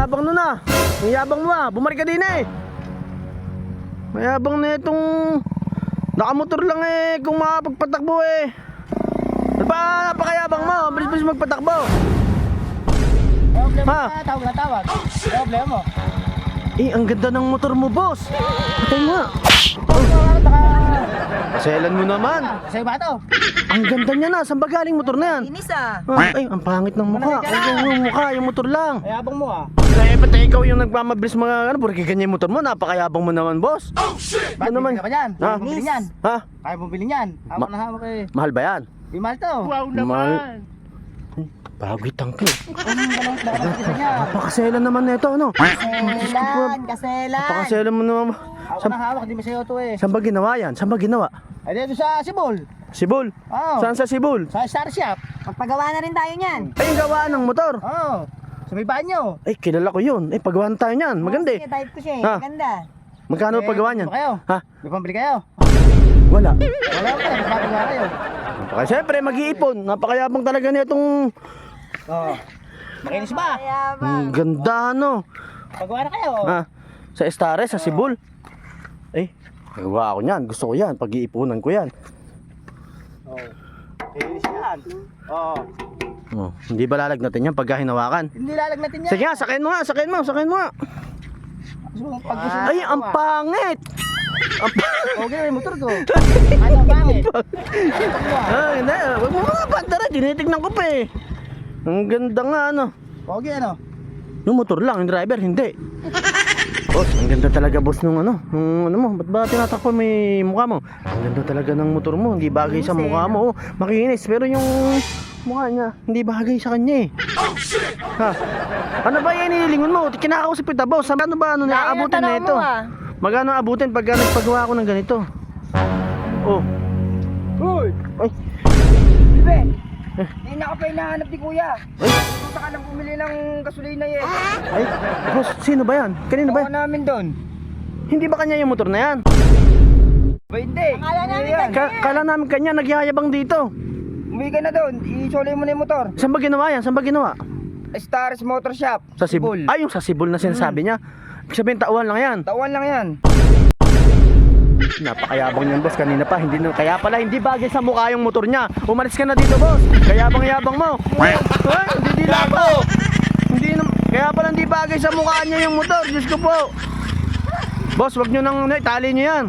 yabang nun ah. Ang yabang mo ah. Bumalik ka din eh. Mayabang na itong nakamotor lang eh. Kung makapagpatakbo eh. Napakayabang mo. Bilis-bilis magpatakbo. Problema Ha? na tawag na tawag. Problema mo. Eh, ang ganda ng motor mo, boss. Patay mo nga. Kaselan mo naman. Sa'yo ba ito? Ang ganda niya na. Saan ba galing motor na yan? Inis ah. Ay, ang pangit ng mukha. Ay, yung mukha, yung motor lang. Ayabang mo ah. Eh, pati ikaw yung nagmamabilis mga ano, porque ganyan yung motor mo. Napakayabang mo naman, boss. Ba't naman? bibili ka ba yan? Ha? Kaya bumili niyan. Ha? Kaya bumili niyan. Hawak na hawak eh. Mahal ba yan? Di mahal to. Wow Mahal. naman. Bagoy tangke. Anong galang sa niya? Napakaselan naman na ito, ano? Kaselan, kaselan. Napakaselan mo naman. Hawak na hawak, di masaya to eh. Saan ba ginawa yan? Saan ba ginawa? Ay dito sa Sibol. Sibol? Oo. Saan sa Sibol? Sa Star Shop. Magpagawa na rin tayo niyan. Ay, yung gawaan ng motor. Oo. Sa may banyo. Ay, kilala ko yun. Ay, pagawahan tayo niyan. Maganda eh. Sige, type ko siya eh. Ha? Maganda. Magkano Eh, pagawa niyan? ano kayo? Ha? May pambili kayo? Wala. Wala ko eh. Papagawa kayo. Siyempre, mag-iipon. Napakayabang talaga nitong... Oo. Makinis ba? Mayabang. Ang ganda, ano? Pagawa na kayo. Ha? Sa Estares, sa Sibol. Ay, gawa ako niyan. Gusto ko yan. Pag-iipunan ko yan. Oo. Makinis yan. Oo. Oh, hindi ba lalagnatin yan pagka hinawakan? Hindi lalagnatin yan. Sige nga, sakayin mo nga, sakayin mo, sakayin mo nga. Pag gusto mo Ay, ang pangit! Okay na yung motor ko. Ano ang pangit? Ay, hindi. Huwag mo mga pantara. Tinitignan ko pa eh. Ang ganda nga, ano. Okay ano? Yung motor lang, yung driver, hindi. Boss, ang ganda talaga, boss, nung ano. Nung ano mo, ba't ba tinatakpan mo yung mukha mo? Ang ganda talaga ng motor mo. Hindi bagay sa mukha mo. Oh, makinis. Pero yung mukha niya, hindi bagay sa kanya eh. Ha? Ano ba yan inilingon mo? Kinakausap kita, boss. Ano ba ano na abutin na ito? Magkano abutin pag nagpagawa ko ng ganito? Oh. Uy! Ay. Bibe! Hindi na ka pa hinahanap ni Kuya. Punta ka lang bumili ng gasolina eh. Ay, boss, sino ba yan? Kanino ba Baka yan? namin doon. Hindi ba kanya yung motor na yan? Ba hindi? Akala namin Yan. Kala namin kanya, nagyayabang dito. Umuwi ka na doon. Isolay mo na yung motor. Saan ba ginawa yan? Saan ba ginawa? Stars Motor Shop. Sa Sibol. Ay, yung sa Sibol na sinasabi niya. Ibig sabihin, tauhan lang yan. Tawan lang yan. Napakayabang niyan, boss. Kanina pa, hindi na. Kaya pala, hindi bagay sa mukha yung motor niya. Umalis ka na dito, boss. Kayabang-yabang mo. Ay, hindi lapo. Hindi na, kaya pala hindi bagay sa mukha niya yung motor. Diyos ko po. Boss, wag nyo nang itali nyo yan.